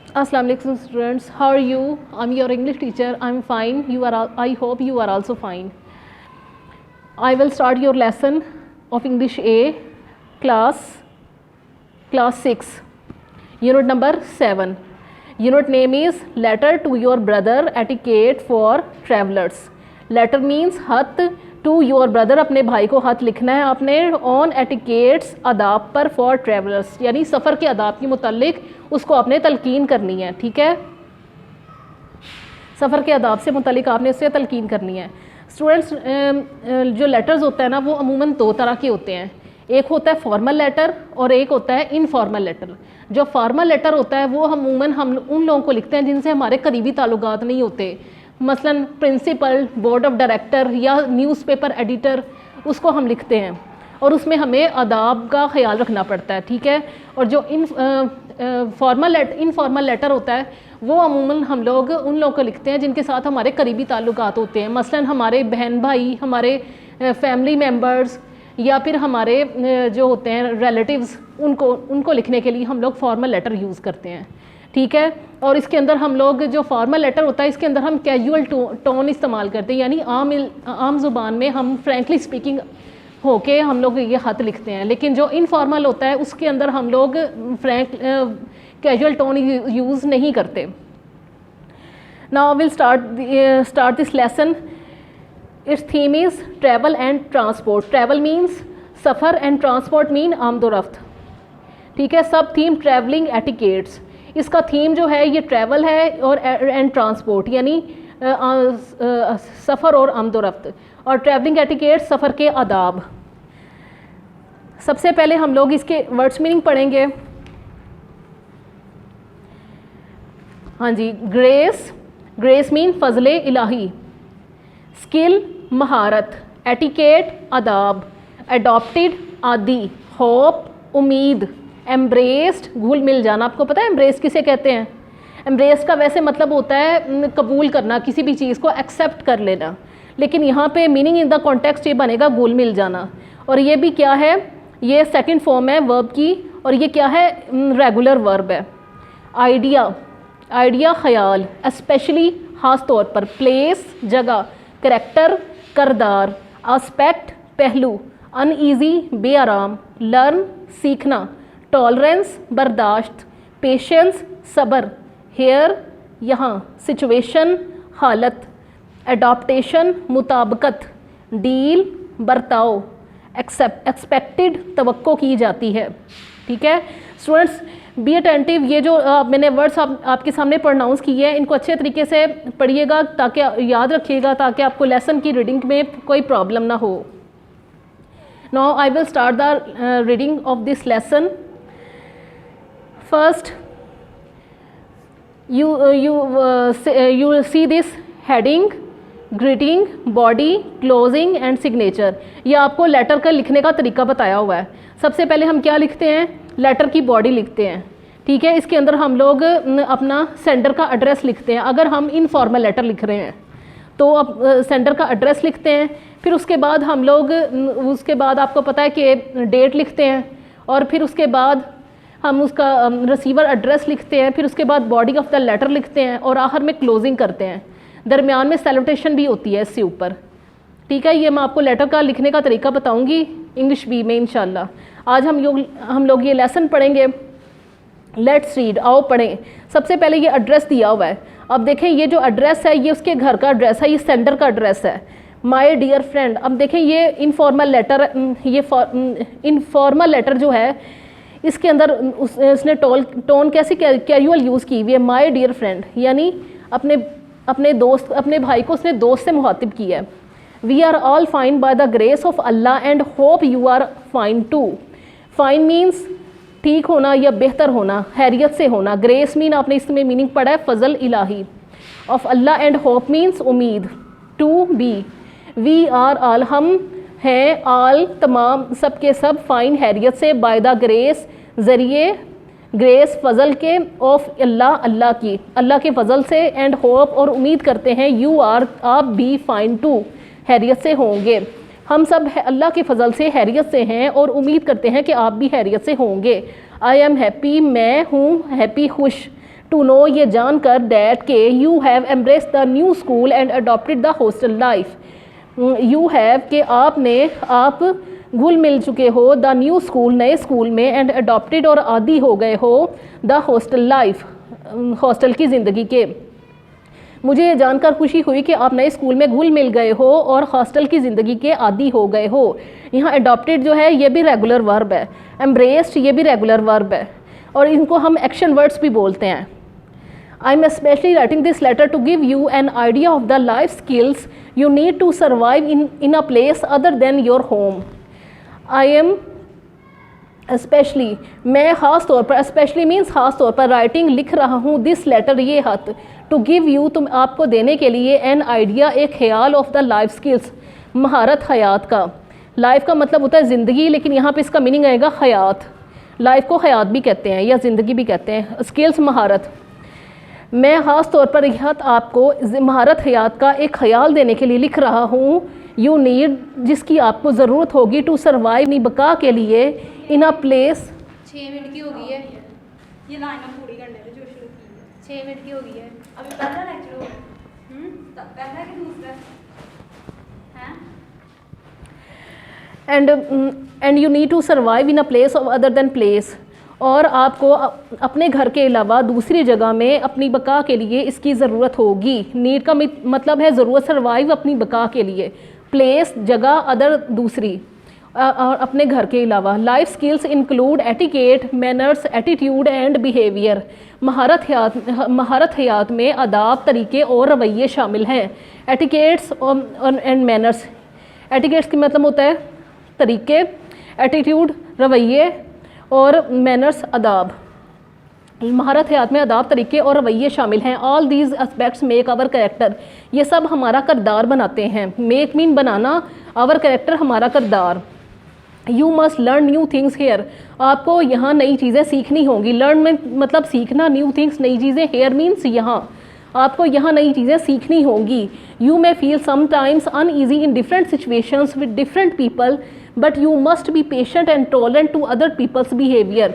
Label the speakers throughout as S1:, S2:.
S1: Assalamu alaikum students, how are you? I'm your English teacher. I'm fine. I hope you are also fine. I will start your lesson of English A class 6, unit number 7. Unit name is letter to your brother, etiquette for travelers. Letter means खत, to your brother अपने भाई को खत लिखना है आपने, on etiquettes अदाब पर for travellers, यानी सफ़र के अदाब के मुतालिक उसको आपने तलकीन करनी है। ठीक है, सफ़र के अदाब से मुतालिक आपने उससे तलकीन करनी है। स्टूडेंट्स, जो लेटर्स होता है ना वो अमूमन दो तरह के होते हैं, एक होता है फॉर्मल लेटर और एक होता है इनफॉर्मल लेटर। जो फॉर्मल लेटर होता है वो अमूमन हम उन लोगों को लिखते हैं जिनसे हमारे करीबी ताल्लुकात नहीं होते, मसलन प्रिंसिपल, बोर्ड ऑफ डायरेक्टर या न्यूज़पेपर एडिटर, उसको हम लिखते हैं और उसमें हमें आदाब का ख्याल रखना पड़ता है। ठीक है, और जो इनफॉर्मल लेटर होता है वो अमूमन हम लोग उन लोगों को लिखते हैं जिनके साथ हमारे करीबी ताल्लुकात होते हैं, मसलन हमारे बहन भाई, हमारे फैमिली मेम्बर्स या फिर हमारे जो होते हैं रिलेटिव्स, उनको लिखने के लिए हम लोग फॉर्मल लेटर यूज़ करते हैं। ठीक है, और इसके अंदर हम लोग जो फॉर्मल लेटर होता है इसके अंदर हम कैजुअल टोन इस्तेमाल करते हैं, यानी आम ज़ुबान में हम फ्रैंकली स्पीकिंग होके हम लोग ये ख़त लिखते हैं। लेकिन जो इनफॉर्मल होता है उसके अंदर हम लोग कैजुअल टोन यूज़ नहीं करते। Now will start this lesson. It's theme is travel and transport. Travel means सफ़र एंड ट्रांसपोर्ट मीन आमदोरफ्त। ठीक है, सब थीम ट्रैवलिंग एटिकेट्स। इसका थीम जो है ये ट्रैवल है और एंड ट्रांसपोर्ट, यानी सफ़र और आमदोरफ्त, और ट्रैवलिंग एटिकेट सफ़र के आदाब। सबसे पहले हम लोग इसके वर्ड्स मीनिंग पढ़ेंगे। हाँ जी, ग्रेस मीन फजले इलाही, स्किल महारत, एटिकेट आदाब, एडॉप्टेड आदि, होप उम्मीद, एम्ब्रेस्ड घुल मिल जाना। आपको पता है एम्ब्रेस किसे कहते हैं? एम्ब्रेस का वैसे मतलब होता है कबूल करना, किसी भी चीज़ को एक्सेप्ट कर लेना, लेकिन यहाँ पे मीनिंग इन द कॉन्टेक्स्ट ये बनेगा घुल मिल जाना। और ये भी क्या है, ये सेकंड फॉर्म है वर्ब की, और ये क्या है, रेगुलर वर्ब है। आइडिया ख्याल, स्पेशली ख़ास तौर पर, प्लेस जगह, करैक्टर करदार, आस्पेक्ट पहलू, अनईजी बेआराम, लर्न सीखना, टॉलरेंस बर्दाश्त, पेशेंस सब्र, हेयर यहाँ, सिचुएशन हालत, एडॉप्टेशन मुताबकत, डील बर्ताव, एक्सपेक्टेड तवक्को की जाती है। ठीक है स्टूडेंट्स, बी अटेंटिव। ये जो मैंने वर्ड्स आपके सामने प्रोनाउंस किए हैं इनको अच्छे तरीके से पढ़िएगा ताकि याद रखिएगा, ताकि आपको लेसन की रीडिंग में कोई प्रॉब्लम ना हो। Now I will start the reading of this lesson. First, you will see this heading, greeting, body, closing and signature। ये आपको लेटर का लिखने का तरीका बताया हुआ है। सबसे पहले हम क्या लिखते हैं, लेटर की बॉडी लिखते हैं। ठीक है, इसके अंदर हम लोग अपना सेंडर का एड्रेस लिखते हैं। अगर हम इनफॉर्मल लेटर लिख रहे हैं तो अब सेंडर का एड्रेस लिखते हैं। फिर उसके बाद हम लोग आपको पता है कि डेट लिखते हैं, और फिर उसके बाद हम उसका रिसीवर एड्रेस लिखते हैं। फिर उसके बाद बॉडी ऑफ द लेटर लिखते हैं और आखिर में क्लोजिंग करते हैं। दरमियान में सैल्यूटेशन भी होती है इससे ऊपर। ठीक है, ये मैं आपको लेटर का लिखने का तरीका बताऊंगी इंग्लिश बी में इंशाल्लाह। आज हम लोग ये लेसन पढ़ेंगे। लेट्स रीड, आओ पढ़ें। सबसे पहले ये एड्रेस दिया हुआ है। अब देखें ये जो एड्रेस है ये उसके घर का एड्रेस है, ये सेंडर का एड्रेस है, माय डियर फ्रेंड। अब देखें ये इनफॉर्मल लेटर, ये इनफॉर्मल लेटर जो है इसके अंदर उसने टोन कैसी कैजुअल यूज़ की हुई है, माय डियर फ्रेंड, यानी अपने भाई को उसने दोस्त से मुखातिब किया है। We are all fine by the grace of Allah and hope you are fine too. Fine means ठीक होना या बेहतर होना, हैरियत से होना। ग्रेस मीन आपने इसमें मीनिंग पढ़ा है फजल इलाही। Of Allah and hope means उम्मीद। To be, we are all हम हैं, ऑल तमाम, सब के सब, फाइन हैरियत से, बाय द ग्रेस ज़रिए, ग्रेस फजल के, ऑफ अल्लाह अल्लाह की, अल्लाह के फजल से, एंड होप और उम्मीद करते हैं, यू आर आप भी, फाइन टू हैरियत से होंगे। हम सब अल्लाह के फजल से हैरियत से हैं और उम्मीद करते हैं कि आप भी हैरियत से होंगे। आई एम हैप्पी, मैं हूँ हैप्पी खुश, टू नो ये जानकर दैट के you have embrace the new school and adopted the hostel life. You have के आप घुल मिल चुके हो द न्यू स्कूल नए स्कूल में, एंड अडॉप्टेड और आदी हो गए हो द हॉस्टल लाइफ हॉस्टल की ज़िंदगी के। मुझे ये जानकर खुशी हुई कि आप नए स्कूल में घुल मिल गए हो और हॉस्टल की ज़िंदगी के आदी हो गए हो। यहाँ अडॉप्टेड जो है ये भी रेगुलर वर्ब है, एम्ब्रेस्ड ये भी रेगुलर वर्ब है, और इनको हम एक्शन वर्ड्स भी बोलते हैं। I am specially writing this letter to give you an idea of the life skills you need to survive in a place other than your home. I am specially मैं ख़ास तौर पर, specially means ख़ास तौर पर, writing लिख रहा हूँ, दिस लेटर ये खत, टू गिव यू तुम आपको देने के लिए, एन आइडिया एक ख्याल, ऑफ द लाइफ स्किल्स महारत हयात का। लाइफ का मतलब होता है ज़िंदगी, लेकिन यहाँ पे इसका मीनिंग आएगा हयात। लाइफ को हयात भी कहते हैं या ज़िंदगी भी कहते हैं। स्किल्स महारत, मैं ख़ास तौर पर यह आपको महारत हयात का एक ख्याल देने के लिए लिख रहा हूँ। यू नीड जिसकी आपको ज़रूरत होगी, टू सर्वाइव अपनी बका के लिए, इन अ प्लेस।
S2: 6 मिनट की हो गई है ये लाइन पूरी करने में जो शुरू की है। 6 मिनट की हो गई है। अभी पहला लेक्चर हो पहला कि दूसरा है?
S1: And you need to survive in a place of other than place, और आपको अपने घर के अलावा दूसरी जगह में अपनी बका के लिए इसकी ज़रूरत होगी। नीड का मतलब है ज़रूरत, सर्वाइव अपनी बका के लिए, प्लेस जगह, अदर दूसरी, और अपने घर के अलावा। Life skills include etiquette, manners, attitude and behaviour. महारत हयात में आदाब, तरीके और रवैये शामिल हैं। एटिकेट्स एंड मैनर्स, एटिकेट्स की मतलब होता है तरीके, एटीट्यूड रवैये, और मैनर्स आदाब। महारत हयात में आदाब, तरीके और रवैये शामिल हैं। All these aspects make our character, ये सब हमारा किरदार बनाते हैं। मेक मीन बनाना, आवर कैरेक्टर हमारा किरदार। You must learn new things here, आपको यहाँ नई चीज़ें सीखनी होंगी। लर्न में मतलब सीखना, न्यू थिंग्स नई चीज़ें, हेयर मीन्स यहाँ, आपको यहाँ नई चीज़ें सीखनी होंगी। You may feel sometimes uneasy in different situations with different people, but you must be patient and tolerant to other people's behaviour.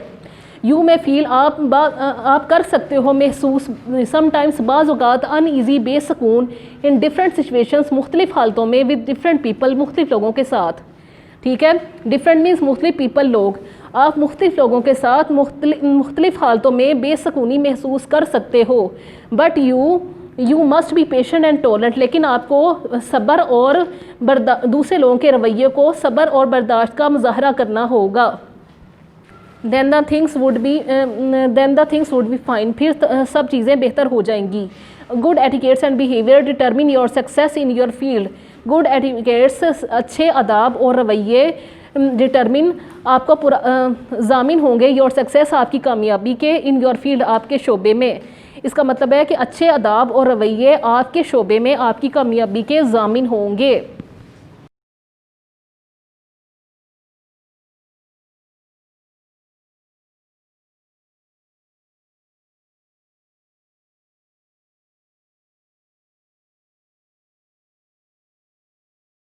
S1: You may feel आप कर सकते हो महसूस, समटाइम्स बाज़ औक़ात, अनईज़ी बेसकून, इन डिफरेंट सिचुएशंस मुख्तलिफ़ हालतों में, विद डिफरेंट पीपल मुख्तलिफ़ लोगों के साथ। ठीक है, डिफरेंट मीन्स मुख्तलिफ़, पीपल लोग, आप मुख्तलिफ़ लोगों के साथ मुख्तलिफ़ हालतों में बेसकूनी महसूस कर सकते हो। But you must be patient and tolerant, लेकिन आपको सब्र और दूसरे लोगों के रवैये को सब्र और बर्दाश्त का मुजाहरा करना होगा। then the things would be fine, फिर सब चीज़ें बेहतर हो जाएंगी। Good etiquettes and behaviour determine your success in your field. Good etiquettes अच्छे आदाब और रवैये डिटर्मिन आपको ज़ामिन होंगे, योर सक्सेस आपकी कामयाबी के, इन योर फील्ड आपके शोबे में। इसका मतलब है कि अच्छे आदाब और रवैये आपके शोबे में आपकी कामयाबी के ज़ामिन होंगे।